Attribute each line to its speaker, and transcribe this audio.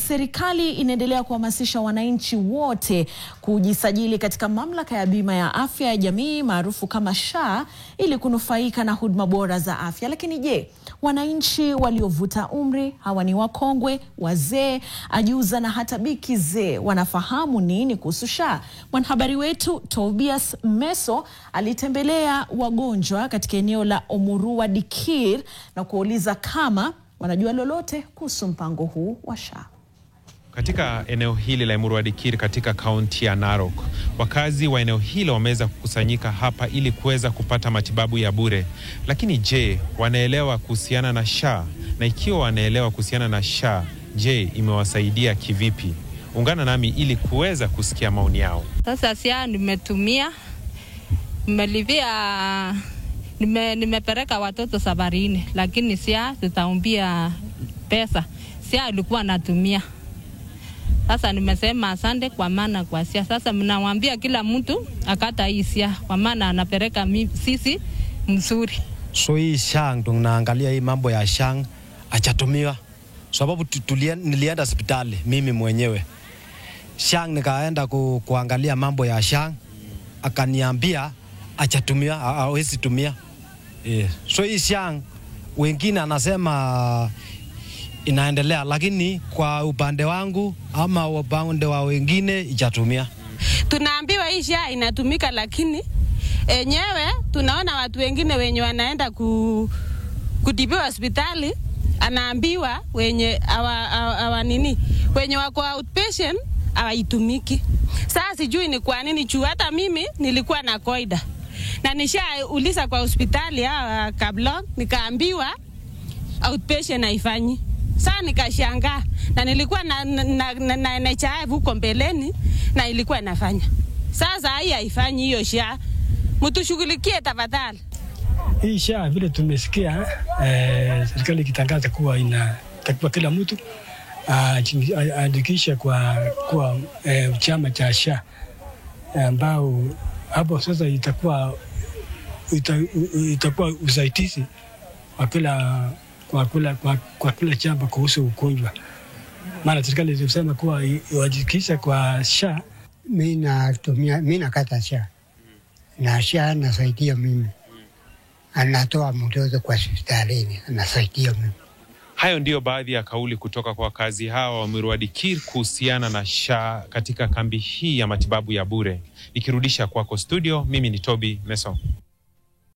Speaker 1: serikali inaendelea kuhamasisha wananchi wote kujisajili katika mamlaka ya bima ya afya ya jamii maarufu kama SHA ili kunufaika na huduma bora za afya. Lakini je, wananchi waliovuta umri, hawa ni wakongwe, wazee, ajuza na hata bikizee, wanafahamu nini kuhusu SHA? Mwanahabari wetu Tobias Meso alitembelea wagonjwa katika eneo la Omurua Dikir na kuuliza kama wanajua lolote kuhusu mpango huu wa SHA.
Speaker 2: Katika eneo hili la Omurua Dikir katika kaunti ya Narok, wakazi wa eneo hilo wameweza kukusanyika hapa ili kuweza kupata matibabu ya bure. Lakini je, wanaelewa kuhusiana na SHA? Na ikiwa wanaelewa kuhusiana na SHA, je, imewasaidia kivipi? Ungana nami ili kuweza kusikia maoni yao.
Speaker 3: Sasa SHA nimetumia, nimelipia, nimepeleka watoto safarini, lakini SHA tutaombia pesa. SHA ilikuwa natumia. Sasa nimesema asante kwa maana kwa SHA. Sasa mnawaambia kila mtu akata hii SHA kwa maana anapeleka sisi mzuri.
Speaker 4: So hii SHA tunaangalia hii mambo ya SHA achatumiwa. Sababu nilienda hospitali mimi mwenyewe. SHA nikaenda kuangalia mambo ya SHA, akaniambia achatumiwa, hawezi tumia. So hii SHA wengine anasema inaendelea, lakini kwa upande wangu ama upande wa wengine ijatumia.
Speaker 5: Tunaambiwa hii SHA inatumika, lakini enyewe tunaona watu wengine wenye wanaenda kutibiwa hospitali, anaambiwa wenye wenye wako outpatient hawaitumiki. Sasa sijui ni kwa nini juu hata mimi nilikuwa na koida na nishauliza kwa hospitali kabla, nikaambiwa outpatient haifanyi. Sasa nikashangaa, na nilikuwa na NHIF huko mbeleni na ilikuwa inafanya. Sasa hii haifanyi hiyo SHA. Mtushughulikie tafadhali.
Speaker 6: Hii SHA vile tumesikia serikali ikitangaza kuwa inatakiwa kila mtu aandikishe kwa chama cha SHA, ambao hapo sasa itakuwa usaidizi kwa kila chama kuhusu ugonjwa. Maana serikali ilisema kuwa iandikishe kwa SHA.
Speaker 7: Mimi nakata SHA. Na SHA nasaidia mimi. Anatoa mtoto kwa hospitalini, anasaidia mimi.
Speaker 2: Hayo ndio baadhi ya kauli kutoka kwa wakazi hawa wa Omurua Dikir kuhusiana na SHA katika kambi hii ya matibabu ya bure. Nikirudisha kwako studio, mimi ni Toby Meso.